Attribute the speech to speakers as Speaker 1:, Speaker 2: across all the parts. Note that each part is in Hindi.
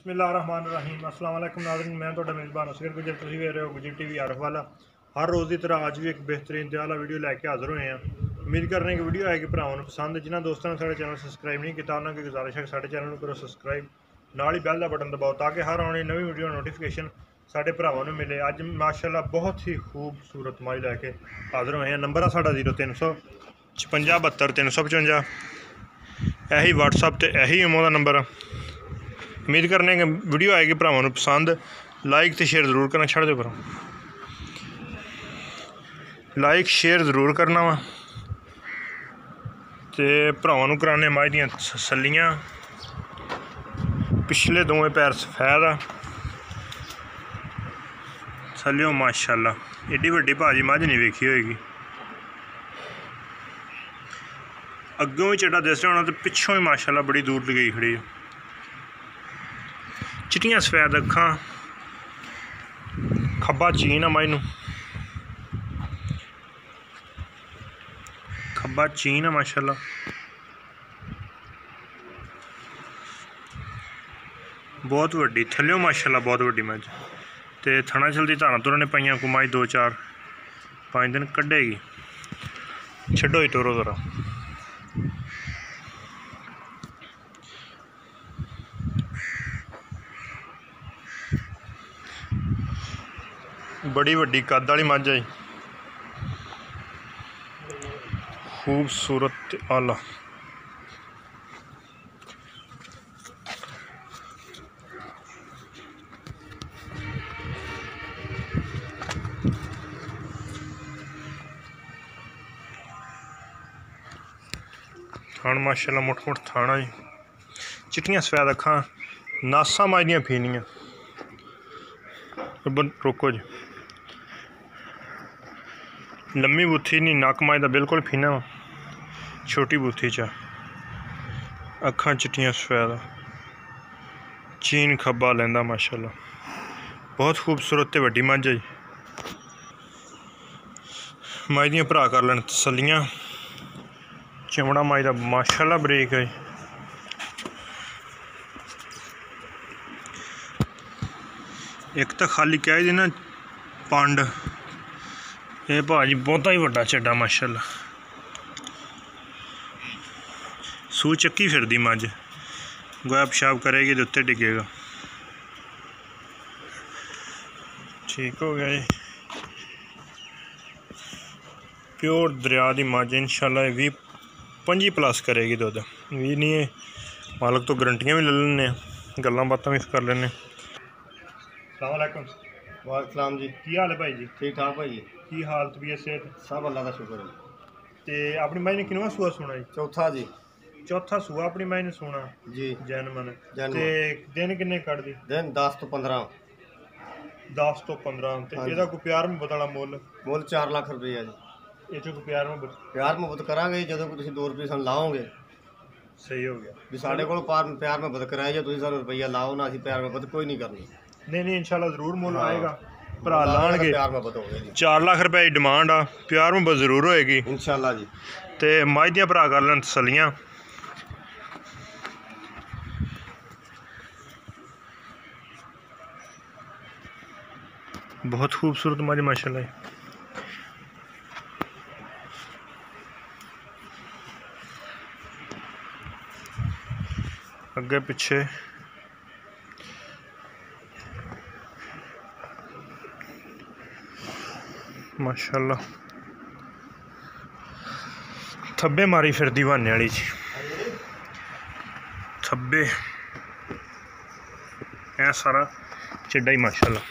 Speaker 1: बिस्मिल्लाहिर्रहमानिर्रहीम अस्सलाम वालेकुम नाज़रीन, मैं तो मेज़बान असगर गुजर तुसीं वेख रहे हो गुजर टीवी आरफ वाला। हर रोज़ की तरह अज भी एक बेहतरीन ते आला वीडियो लैके हाज़र हुए हैं। उम्मीद कर रहे हैं कि वीडियो आएगी भरावां नूं पसंद। जिन्होंने दोस्तों ने साढ़े चैनल सब्सक्राइब नहीं किया उन्होंने की गुजारिश है साढ़े चैनल करो सब्सक्राइब, नाल ही बैल का बटन दबाओ ताकि हर आने नवी वीडियो नोटिफिकेशन साढ़े भरावां नूं मिले। अज माशाअल्लाह बहुत ही खूबसूरत माई लैके हाज़र हुए हैं। नंबर है साढ़ा 0356 72 355, यही व्हाट्सअप ते यही इमो का नंबर है। उम्मीद करने कि वीडियो आएगी भरावां नूं पसंद। लाइक तो शेयर जरूर करना, छड़ दो करो लाइक शेयर जरूर करना वा। तो भरावां नूं कराने माई दियां तसल्लियां। पिछले दोवें पैर सफेद आ, थल्लेओ माशाअल्लाह एड्डी वड्डी भाजी मझ नहीं वेखी होएगी। अग्गों भी चड्डा दिस होना तो पिछों भी माशाअल्लाह बड़ी दूर लगी खड़ी है। चिट्टियां सफेद अखां, खब्बा चीन आ माई नूं, खब्बा चीन है माशाअल्लाह। बहुत वड्डी थल्लेओ माशाअल्लाह बहुत वड्डी मझ। तो थना चलती धारा तुरा ने पाइयां को मझ 2-4-5 दिन कड्ढेगी। छड्डो ही तोरो जरा। बड़ी वड्डी कद वाली मझ है, खूबसूरत आला। थान माशाअल्लाह मुठ मुठ थाना जी, चिट्टियां सफेद अखां, नासा माई दियां फीनियां। रोको जी, लम्मी बूथी नहीं, नक माई दा बिल्कुल फीना वा, छोटी बूथी चा, अखां चिट्टियां सफेद, चीन खब्बा लेंदा माशाअल्लाह। बहुत खूबसूरत ते वड्डी मझ है। माई दियां भरा कर लैन तसल्लियां। चमड़ा माई दा माशाअल्लाह बरीक है। एक तो खाली कह दी ना पंड, ये भाजी बहुता ही वड्डा चड्डा माशाअल्लाह। सूह चक्की फिरदी मझ, गोया पेशाब करेगी तो उत्ते डिगेगा। ठीक हो गया जी, प्योर दरिया की मझ इंशाअल्लाह 20-25+ करेगी दुध। 20 नहीं है, मालक तो गारंटियां भी ले लेने, गल्लां बातां भी कर लेने। अस्सलाम वालेकुम।
Speaker 2: वालेकुम जी,
Speaker 1: की हाल है भाई जी?
Speaker 2: ठीक ठाक भाई जी,
Speaker 1: की हाल तबीयत सेहत
Speaker 2: सब अल्लाह का शुक्र है।
Speaker 1: ते अपनी माई ने किनवा सूआ सुना जी?
Speaker 2: चौथा जी,
Speaker 1: चौथा सूआ अपनी माई ने सुना
Speaker 2: जी
Speaker 1: जैनमन।
Speaker 2: जैनमन।
Speaker 1: ते दिन किन्ने कट दी?
Speaker 2: दिन 10 तो 15।
Speaker 1: 10 तो 15। ते
Speaker 2: हाँ जी।
Speaker 1: ਇਹਦਾ ਕੋਈ ਪਿਆਰ ਮੁਹੱਬਤ ਵਾਲਾ ਮੁੱਲ?
Speaker 2: ਮੁੱਲ 4 ਲੱਖ ਰੁਪਏ ਜੀ।
Speaker 1: ਇਹ ਚ ਕੋਈ ਪਿਆਰ ਮੁਹੱਬਤ?
Speaker 2: ਪਿਆਰ ਮੁਹੱਬਤ ਕਰਾਂਗੇ ਜਦੋਂ ਕੋਈ ਤੁਸੀਂ 2 ਰੁਪਏ ਸਾਨੂੰ ਲਾਓਗੇ।
Speaker 1: ਸਹੀ ਹੋ ਗਿਆ
Speaker 2: ਵੀ ਸਾਡੇ ਕੋਲ ਪਿਆਰ ਮੁਹੱਬਤ ਕਰਾਇਆ ਜੇ ਤੁਸੀਂ ਸਾਨੂੰ ਰੁਪਈਆ ਲਾਓ ਨਾ, ਅਸੀਂ ਪਿਆਰ ਮੁਹੱਬਤ ਕੋਈ ਨਹੀਂ ਕਰਨੀ।
Speaker 1: ਨਹੀਂ ਨਹੀਂ ਇਨਸ਼ਾਅੱਲਾ ਜ਼ਰੂਰ ਮੁੱਲ
Speaker 2: हाँ।
Speaker 1: ਆਏਗਾ, ਭਰਾ ਲਾਣਗੇ।
Speaker 2: ਪਿਆਰ ਮੁਹੱਬਤ ਹੋਵੇ ਜੀ।
Speaker 1: 4 ਲੱਖ ਰੁਪਏ ਦੀ ਡਿਮਾਂਡ ਆ, ਪਿਆਰ ਮੁਹੱਬਤ ਜ਼ਰੂਰ ਹੋਏਗੀ
Speaker 2: ਇਨਸ਼ਾਅੱਲਾ ਜੀ।
Speaker 1: ਤੇ ਮਾਝ ਦੀਆਂ ਭਰਾ ਕਰ ਲੈਣ ਤਸੱਲੀਆਂ। बहुत खूबसूरत मझ माशाअल्लाह। अगे पिछे माशाअल्लाह, थब्बे मारी फिरदी बहाने वाली जी, थब्बे ऐ सारा चिड्डा ही माशाअल्लाह।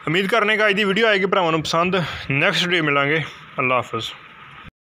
Speaker 1: उम्मीद करने का अज की वीडियो आएगी भरावां नूं पसंद। Next video मिलांगे। अल्लाह हाफिज़।